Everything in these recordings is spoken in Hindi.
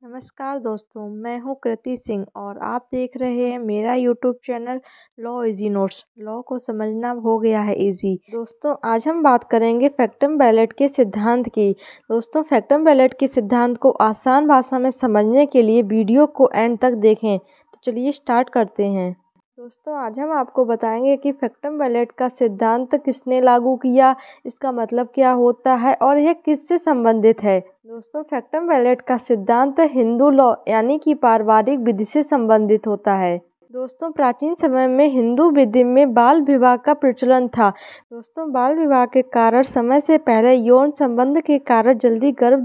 नमस्कार दोस्तों, मैं हूँ कृति सिंह और आप देख रहे हैं मेरा YouTube channel law easy notes. Law को समझना हो गया है इजी। दोस्तों, आज हम बात करेंगे फैक्टम बैलेट के सिद्धांत की। दोस्तों, फैक्टम बैलेट के सिद्धांत को आसान भाषा में समझने के लिए वीडियो को एंड तक देखें। तो चलिए स्टार्ट करते हैं। दोस्तों, आज हम आपको बताएंगे कि फैक्टम बैलेट का सिद्धांत किसने लागू किया, इसका मतलब क्या होता है और यह किससे संबंधित है। दोस्तों, फैक्टम बैलेट का सिद्धांत हिंदू लॉ यानी कि पारिवारिक विधि से संबंधित होता है। दोस्तों, प्राचीन समय में हिंदू विधि में बाल विवाह का प्रचलन था। दोस्तों, बाल विवाह के कारण समय से पहले यौन संबंध के कारण जल्दी गर्भ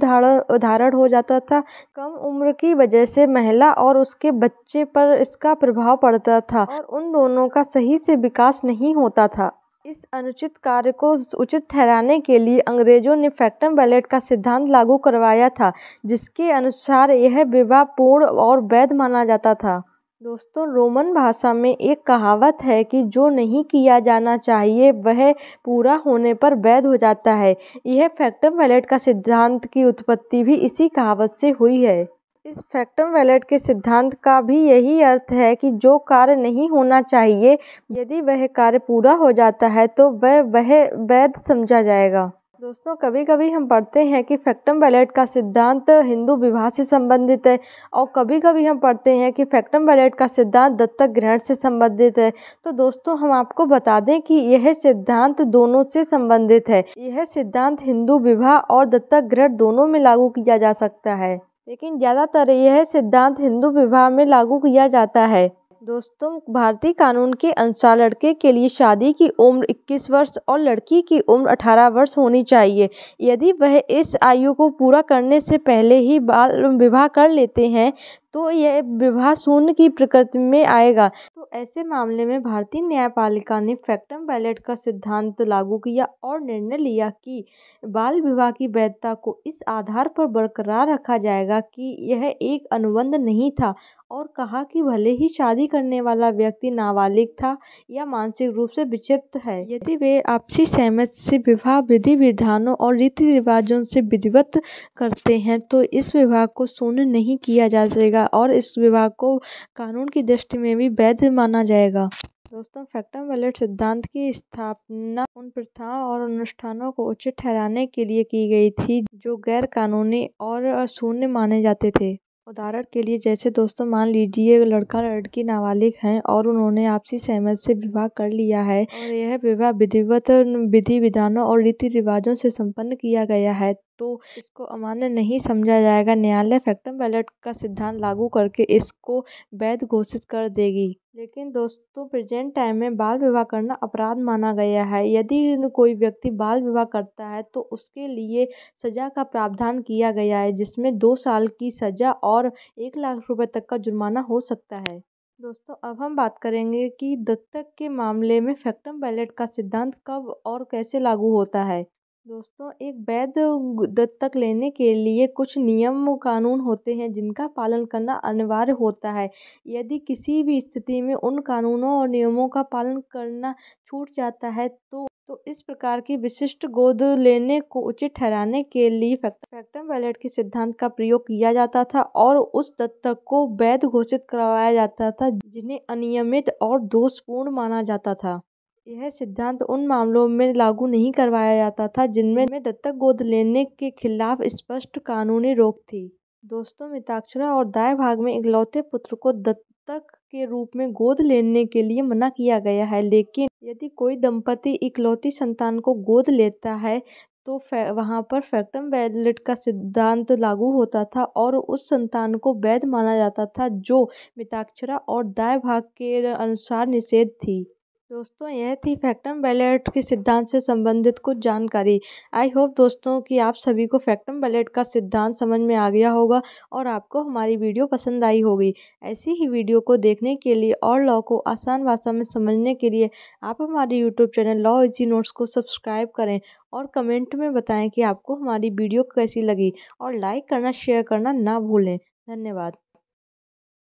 धारण हो जाता था। कम उम्र की वजह से महिला और उसके बच्चे पर इसका प्रभाव पड़ता था और उन दोनों का सही से विकास नहीं होता था। इस अनुचित कार्य को उचित ठहराने के लिए अंग्रेजों ने फैक्टम बैलेट का सिद्धांत लागू करवाया था, जिसके अनुसार यह विवाह पूर्ण और वैध माना जाता था। दोस्तों, रोमन भाषा में एक कहावत है कि जो नहीं किया जाना चाहिए वह पूरा होने पर वैध हो जाता है। यह फैक्टम बैलेट का सिद्धांत की उत्पत्ति भी इसी कहावत से हुई है। इस फैक्टम बैलेट के सिद्धांत का भी यही अर्थ है कि जो कार्य नहीं होना चाहिए, यदि वह कार्य पूरा हो जाता है तो वह वैध समझा जाएगा। दोस्तों, कभी कभी हम पढ़ते हैं कि फैक्टम बैलेट का सिद्धांत हिंदू विवाह से संबंधित है और कभी कभी हम पढ़ते हैं कि फैक्टम बैलेट का सिद्धांत दत्तक ग्रहण से संबंधित है। तो दोस्तों, हम आपको बता दें कि यह सिद्धांत दोनों से संबंधित है। यह सिद्धांत हिंदू विवाह और दत्तक ग्रहण दोनों में लागू किया जा सकता है, लेकिन ज़्यादातर यह सिद्धांत हिंदू विवाह में लागू किया जाता है। दोस्तों, भारतीय कानून के अनुसार लड़के के लिए शादी की उम्र 21 वर्ष और लड़की की उम्र 18 वर्ष होनी चाहिए। यदि वह इस आयु को पूरा करने से पहले ही बाल विवाह कर लेते हैं तो यह विवाह शून्य की प्रकृति में आएगा। तो ऐसे मामले में भारतीय न्यायपालिका ने फैक्टम बैलेट का सिद्धांत लागू किया और निर्णय लिया कि बाल विवाह की वैधता को इस आधार पर बरकरार रखा जाएगा कि यह एक अनुबंध नहीं था, और कहा कि भले ही शादी करने वाला व्यक्ति नाबालिग था या मानसिक रूप से विक्षिप्त है, यदि वे आपसी सहमति से विवाह विधि विधानों और रीति रिवाजों से विधिवत करते हैं तो इस विवाह को शून्य नहीं किया जा सकेगा और इस विवाह को कानून की दृष्टि में भी वैध माना जाएगा। दोस्तों, फैक्टम बैलेट सिद्धांत की स्थापना उन प्रथाओं और अनुष्ठानों को उचित ठहराने के लिए की गई थी जो गैर कानूनी और अशून्य माने जाते थे। उदाहरण के लिए, जैसे दोस्तों मान लीजिए लड़का लड़की नाबालिग हैं और उन्होंने आपसी सहमति से विवाह कर लिया है और यह विवाह विधिवत विधि विधानों और रीति रिवाजों से संपन्न किया गया है, तो इसको अमान्य नहीं समझा जाएगा। न्यायालय फैक्टम बैलेट का सिद्धांत लागू करके इसको वैध घोषित कर देगी। लेकिन दोस्तों, प्रेजेंट टाइम में बाल विवाह करना अपराध माना गया है। यदि कोई व्यक्ति बाल विवाह करता है तो उसके लिए सजा का प्रावधान किया गया है, जिसमें 2 साल की सजा और 1 लाख रुपए तक का जुर्माना हो सकता है। दोस्तों, अब हम बात करेंगे कि दत्तक के मामले में फैक्टम बैलेट का सिद्धांत कब और कैसे लागू होता है। दोस्तों, एक वैध दत्तक लेने के लिए कुछ नियम कानून होते हैं जिनका पालन करना अनिवार्य होता है। यदि किसी भी स्थिति में उन कानूनों और नियमों का पालन करना छूट जाता है तो इस प्रकार की विशिष्ट गोद लेने को उचित ठहराने के लिए फैक्टम बैलेट के सिद्धांत का प्रयोग किया जाता था और उस दत्तक को वैध घोषित करवाया जाता था जिन्हें अनियमित और दोषपूर्ण माना जाता था। यह सिद्धांत उन मामलों में लागू नहीं करवाया जाता था जिनमें दत्तक गोद लेने के खिलाफ स्पष्ट कानूनी रोक थी। दोस्तों, मिताक्षरा और दाय भाग में इकलौते पुत्र को दत्तक के रूप में गोद लेने के लिए मना किया गया है, लेकिन यदि कोई दंपति इकलौती संतान को गोद लेता है तो वहाँ पर फैक्टम बैलेट का सिद्धांत लागू होता था और उस संतान को वैध माना जाता था जो मिताक्षरा और दाय भाग के अनुसार निषेध थी। दोस्तों, यह थी फैक्टम बैलेट के सिद्धांत से संबंधित कुछ जानकारी। आई होप दोस्तों कि आप सभी को फैक्टम बैलेट का सिद्धांत समझ में आ गया होगा और आपको हमारी वीडियो पसंद आई होगी। ऐसी ही वीडियो को देखने के लिए और लॉ को आसान भाषा में समझने के लिए आप हमारे YouTube channel law easy notes को सब्सक्राइब करें और कमेंट में बताएं कि आपको हमारी वीडियो कैसी लगी और लाइक करना शेयर करना ना भूलें। धन्यवाद।